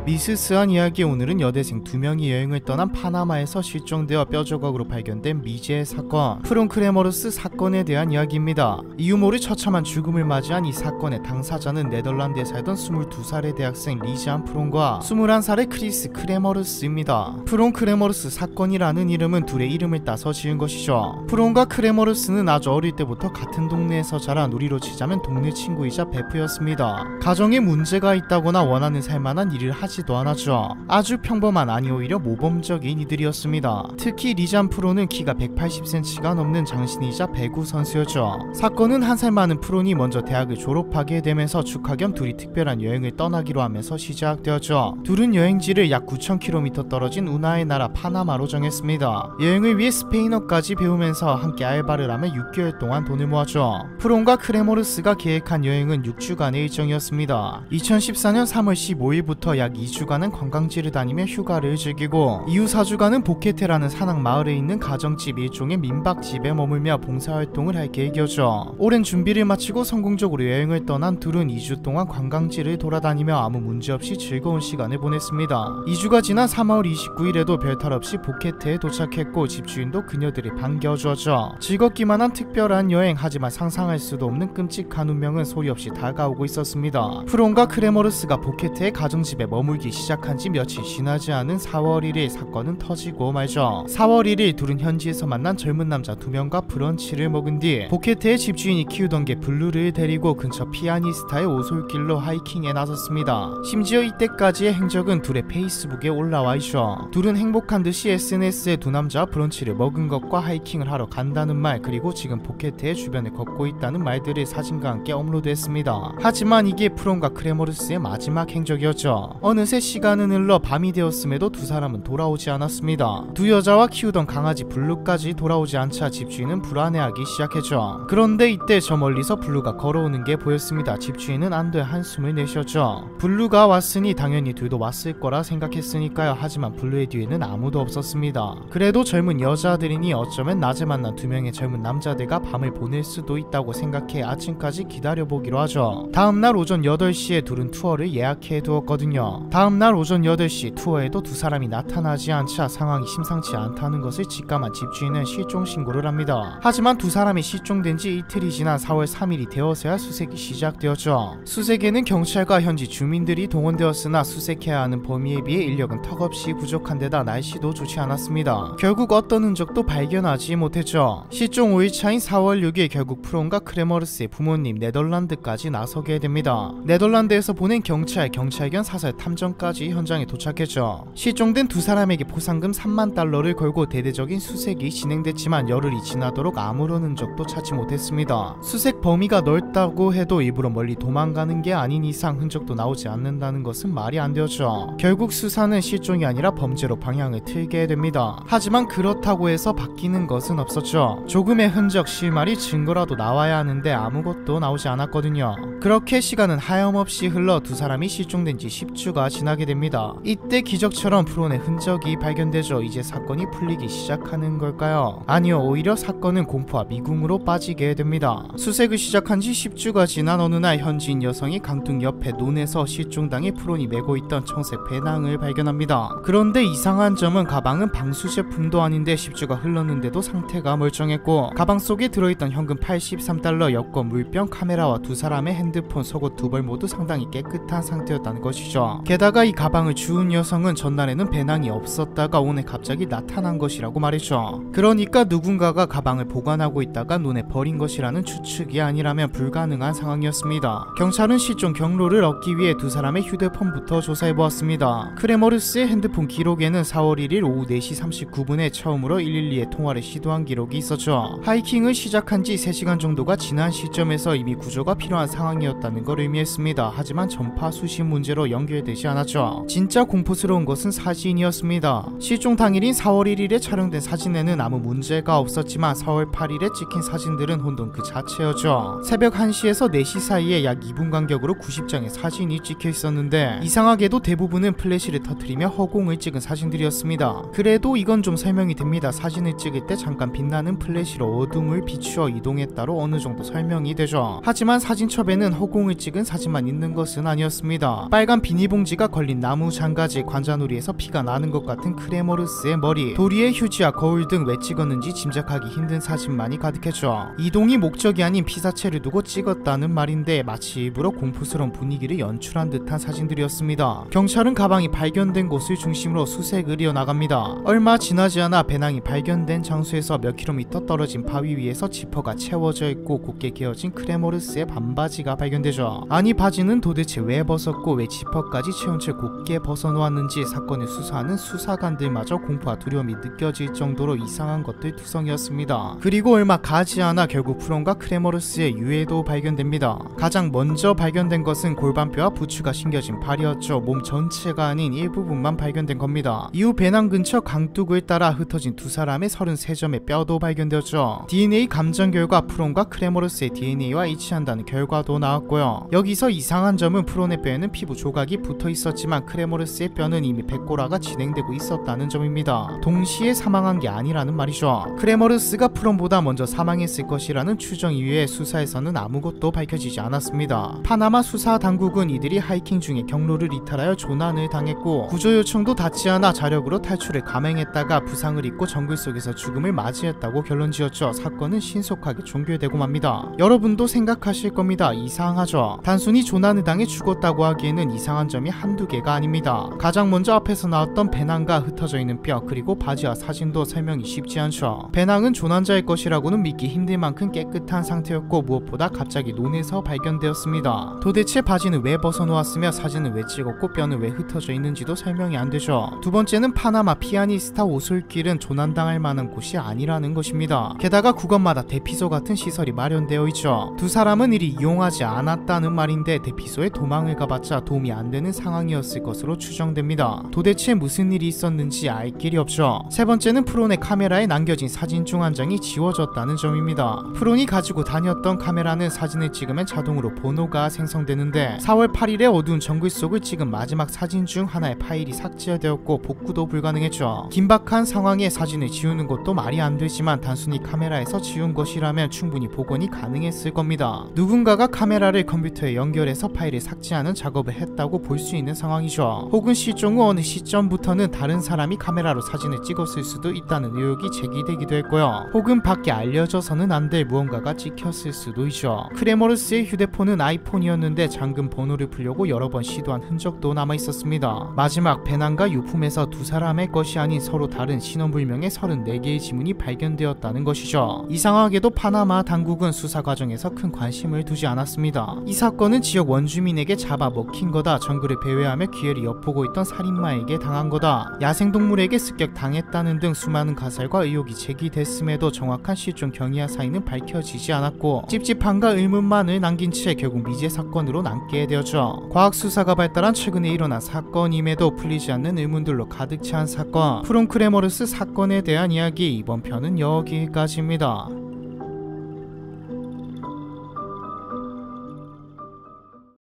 미스스한 이야기. 오늘은 여대생 2명이 여행을 떠난 파나마에서 실종되어 뼈조각으로 발견된 미제의 사건, 프론 크레머루스 사건에 대한 이야기입니다. 이유 모를 처참한 죽음을 맞이한 이 사건의 당사자는 네덜란드에 살던 22살의 대학생 리지안 프론과 21살의 크리스 크레머루스입니다. 프론 크레머루스 사건이라는 이름은 둘의 이름을 따서 지은 것이죠. 프론과 크레머루스는 아주 어릴 때부터 같은 동네에서 자란, 우리로 치자면 동네 친구이자 베프였습니다. 가정에 문제가 있다거나 원하는 살만한 일을 하지도 않았죠. 아주 평범한, 아니 오히려 모범적인 이들이었습니다. 특히 리잔 프론은 키가 180cm가 넘는 장신이자 배구 선수였죠. 사건은 한 살 많은 프론이 먼저 대학을 졸업하게 되면서 축하 겸 둘이 특별한 여행을 떠나기로 하면서 시작되었죠. 둘은 여행지를 약 9,000km 떨어진 운하의 나라 파나마로 정했습니다. 여행을 위해 스페인어까지 배우면서 함께 알바를 하며 6개월 동안 돈을 모았죠. 프론과 크레머루스가 계획한 여행은 6주간의 일정이었습니다. 2014년 3월 15일부터 약 2주간은 관광지를 다니며 휴가를 즐기고, 이후 4주간은 보케테라는 산악 마을에 있는 가정집, 일종의 민박집에 머물며 봉사활동을 할 계획이었죠. 오랜 준비를 마치고 성공적으로 여행을 떠난 둘은 2주 동안 관광지를 돌아다니며 아무 문제없이 즐거운 시간을 보냈습니다. 2주가 지난 3월 29일에도 별탈 없이 보케테에 도착했고, 집주인도 그녀들을 반겨주었죠. 즐겁기만 한 특별한 여행, 하지만 상상할 수도 없는 끔찍한 운명은 소리 없이 다가오고 있었습니다. 프론과 크레머루스가 보케테의 가정집에 머물기 시작한 지 며칠 지나지 않은 4월 1일 사건은 터지고 말죠. 4월 1일 둘은 현지에서 만난 젊은 남자 2명과 브런치를 먹은 뒤 보케테의 집주인이 키우던 개 블루를 데리고 근처 피아니스타의 오솔길로 하이킹에 나섰습니다. 심지어 이때까지의 행적은 둘의 페이스북에 올라와 있죠. 둘은 행복한 듯이 SNS에 두 남자와 브런치를 먹은 것과 하이킹을 하러 간다는 말, 그리고 지금 보케테의 주변을 걷고 있다는 말들을 사진과 함께 업로드했습니다. 하지만 이게 프론과 크레머루스의 마지막 행적이었죠. 어느새 시간은 흘러 밤이 되었음에도 두 사람은 돌아오지 않았습니다. 두 여자와 키우던 강아지 블루까지 돌아오지 않자 집주인은 불안해하기 시작했죠. 그런데 이때 저 멀리서 블루가 걸어오는 게 보였습니다. 집주인은 안도의 한숨을 내쉬었죠. 블루가 왔으니 당연히 둘도 왔을 거라 생각했으니까요. 하지만 블루의 뒤에는 아무도 없었습니다. 그래도 젊은 여자들이니 어쩌면 낮에 만난 2명의 젊은 남자들과 밤을 보낼 수도 있다고 생각해 아침까지 기다려보기로 하죠. 다음날 오전 8시에 둘은 투어를 예약해 두었거든요. 다음날 오전 8시 투어에도 두 사람이 나타나지 않자 상황이 심상치 않다는 것을 직감한 집주인은 실종 신고를 합니다. 하지만 두 사람이 실종된 지 이틀이 지난 4월 3일이 되어서야 수색이 시작되었죠. 수색에는 경찰과 현지 주민들이 동원되었으나 수색해야 하는 범위에 비해 인력은 턱없이 부족한 데다 날씨도 좋지 않았습니다. 결국 어떤 흔적도 발견하지 못했죠. 실종 5일 차인 4월 6일 결국 프론과 크레머루스의 부모님 네덜란드까지 나서게 됩니다. 네덜란드에서 보낸 경찰견 사설 탐정까지 현장에 도착했죠. 실종된 두 사람에게 포상금 3만 달러를 걸고 대대적인 수색이 진행됐지만 열흘이 지나도록 아무런 흔적도 찾지 못했습니다. 수색 범위가 넓다고 해도 일부러 멀리 도망가는 게 아닌 이상 흔적도 나오지 않는다는 것은 말이 안 되었죠. 결국 수사는 실종이 아니라 범죄로 방향을 틀게 됩니다. 하지만 그렇다고 해서 바뀌는 것은 없었죠. 조금의 흔적, 실마리, 증거라도 나와야 하는데 아무것도 나오지 않았거든요. 그렇게 시간은 하염없이 흘러 두 사람이 실종된 지 10주가 지나게 됩니다. 이때 기적처럼 프론의 흔적이 발견되죠. 이제 사건이 풀리기 시작하는 걸까요? 아니요, 오히려 사건은 공포와 미궁으로 빠지게 됩니다. 수색을 시작한 지 10주가 지난 어느 날 현지인 여성이 강둑 옆에 논에서 실종당해 프론이 메고 있던 청색 배낭을 발견합니다. 그런데 이상한 점은 가방은 방수 제품도 아닌데 10주가 흘렀는데도 상태가 멀쩡했고, 가방 속에 들어있던 현금 83달러, 여권, 물병, 카메라와 두 사람의 핸드폰, 속옷 2벌 모두 상당히 깨끗한 상태였다는 것이죠. 게다가 이 가방을 주운 여성은 전날에는 배낭이 없었다가 오늘 갑자기 나타난 것이라고 말했죠. 그러니까 누군가가 가방을 보관하고 있다가 논에 버린 것이라는 추측이 아니라면 불가능한 상황이었습니다. 경찰은 실종 경로를 얻기 위해 두 사람의 휴대폰부터 조사해보았습니다. 크레머루스의 핸드폰 기록에는 4월 1일 오후 4시 39분에 처음으로 112에 통화를 시도한 기록이 있었죠. 하이킹을 시작한 지 3시간 정도가 지난 시점에서 이미 구조가 필요한 상황이었다는 걸 의미했습니다. 하지만 전파 수신 문제로 연결되지 않았죠. 진짜 공포스러운 것은 사진이었습니다. 실종 당일인 4월 1일에 촬영된 사진에는 아무 문제가 없었지만 4월 8일에 찍힌 사진들은 혼돈 그 자체였죠. 새벽 1시에서 4시 사이에 약 2분 간격으로 90장의 사진이 찍혀 있었는데 이상하게도 대부분은 플래시를 터뜨리며 허공을 찍은 사진들이었습니다. 그래도 이건 좀 설명이 됩니다. 사진을 찍을 때 잠깐 빛나는 플래시로 어둠을 비추어 이동했다로 어느 정도 설명이 되죠. 하지만 사진첩에는 허공을 찍은 사진만 있는 것은 아니었습니다. 빨간 비닐봉지가 휴지가 걸린 나무 장가지, 관자놀이에서 피가 나는 것 같은 크레머르스의 머리, 도리의 휴지와 거울 등 왜 찍었는지 짐작하기 힘든 사진만이 가득했죠. 이동이 목적이 아닌 피사체를 두고 찍었다는 말인데 마치 일부러 공포스러운 분위기를 연출한 듯한 사진들이었습니다. 경찰은 가방이 발견된 곳을 중심으로 수색을 이어나갑니다. 얼마 지나지 않아 배낭이 발견된 장소에서 몇 킬로미터 떨어진 바위 위에서 지퍼가 채워져 있고 곱게 개어진 크레머르스의 반바지가 발견되죠. 아니, 바지는 도대체 왜 벗었고 왜 지퍼까지 채운 채 곱게 벗어놓았는지 사건을 수사하는 수사관들마저 공포와 두려움이 느껴질 정도로 이상한 것들 투성이었습니다. 그리고 얼마 가지 않아 결국 프론과 크레머르스의 유해도 발견됩니다. 가장 먼저 발견된 것은 골반뼈와 부추가 심겨진 발이었죠. 몸 전체가 아닌 일부분만 발견된 겁니다. 이후 배낭 근처 강둑을 따라 흩어진 두 사람의 33점의 뼈도 발견되었죠. DNA 감정 결과 프론과 크레머르스의 DNA와 일치한다는 결과도 나왔고요. 여기서 이상한 점은 프론의 뼈에는 피부 조각이 붙어 있었지만 크레머르스의 뼈는 이미 백골화가 진행되고 있었다는 점입니다. 동시에 사망한 게 아니라는 말이죠. 크레머르스가 프론보다 먼저 사망했을 것이라는 추정 이외에 수사에서는 아무것도 밝혀지지 않았습니다. 파나마 수사 당국은 이들이 하이킹 중에 경로를 이탈하여 조난을 당했고 구조 요청도 닿지 않아 자력으로 탈출을 감행했다가 부상을 입고 정글 속에서 죽음을 맞이했다고 결론지었죠. 사건은 신속하게 종결되고 맙니다. 여러분도 생각하실 겁니다. 이상하죠? 단순히 조난을 당해 죽었다고 하기에는 이상한 점이 한두 개가 아닙니다. 가장 먼저 앞에서 나왔던 배낭과 흩어져 있는 뼈, 그리고 바지와 사진도 설명이 쉽지 않죠. 배낭은 조난자의 것이라고는 믿기 힘들 만큼 깨끗한 상태였고 무엇보다 갑자기 논에서 발견되었습니다. 도대체 바지는 왜 벗어놓았으며 사진은 왜 찍었고 뼈는 왜 흩어져 있는지도 설명이 안 되죠. 두 번째는 파나마 피아니스타 오솔길은 조난당할 만한 곳이 아니라는 것입니다. 게다가 구간마다 대피소 같은 시설이 마련되어 있죠. 두 사람은 이리 이용하지 않았다는 말인데 대피소에 도망을 가봤자 도움이 안 되는 상황이었을 것으로 추정됩니다. 도대체 무슨 일이 있었는지 알 길이 없죠. 세 번째는 프론의 카메라에 남겨진 사진 중 한 장이 지워졌다는 점입니다. 프론이 가지고 다녔던 카메라는 사진을 찍으면 자동으로 번호가 생성되는데 4월 8일에 어두운 정글 속을 찍은 마지막 사진 중 하나의 파일이 삭제되었고 복구도 불가능했죠. 긴박한 상황에 사진을 지우는 것도 말이 안 되지만 단순히 카메라에서 지운 것이라면 충분히 복원이 가능했을 겁니다. 누군가가 카메라를 컴퓨터에 연결해서 파일을 삭제하는 작업을 했다고 볼 수 있는 상황이죠. 혹은 실종 후 어느 시점부터는 다른 사람이 카메라로 사진을 찍었을 수도 있다는 의혹이 제기되기도 했고요. 혹은 밖에 알려져서는 안 될 무언가가 찍혔을 수도 있죠. 크레머르스의 휴대폰은 아이폰이었는데 잠금 번호를 풀려고 여러 번 시도한 흔적도 남아있었습니다. 마지막 배낭과 유품에서 두 사람의 것이 아닌 서로 다른 신원불명의 34개의 지문이 발견되었다는 것이죠. 이상하게도 파나마 당국은 수사 과정에서 큰 관심을 두지 않았습니다. 이 사건은 지역 원주민에게 잡아먹힌 거다, 정글을 배회하며 기회를 엿보고 있던 살인마에게 당한 거다, 야생동물에게 습격당했다는 등 수많은 가설과 의혹이 제기됐음에도 정확한 실종 경위와 사인은 밝혀지지 않았고 찝찝함과 의문만을 남긴 채 결국 미제 사건으로 남게 되었죠. 과학수사가 발달한 최근에 일어난 사건임에도 풀리지 않는 의문들로 가득 찬 사건, 프론 크레머르스 사건에 대한 이야기, 이번 편은 여기까지입니다.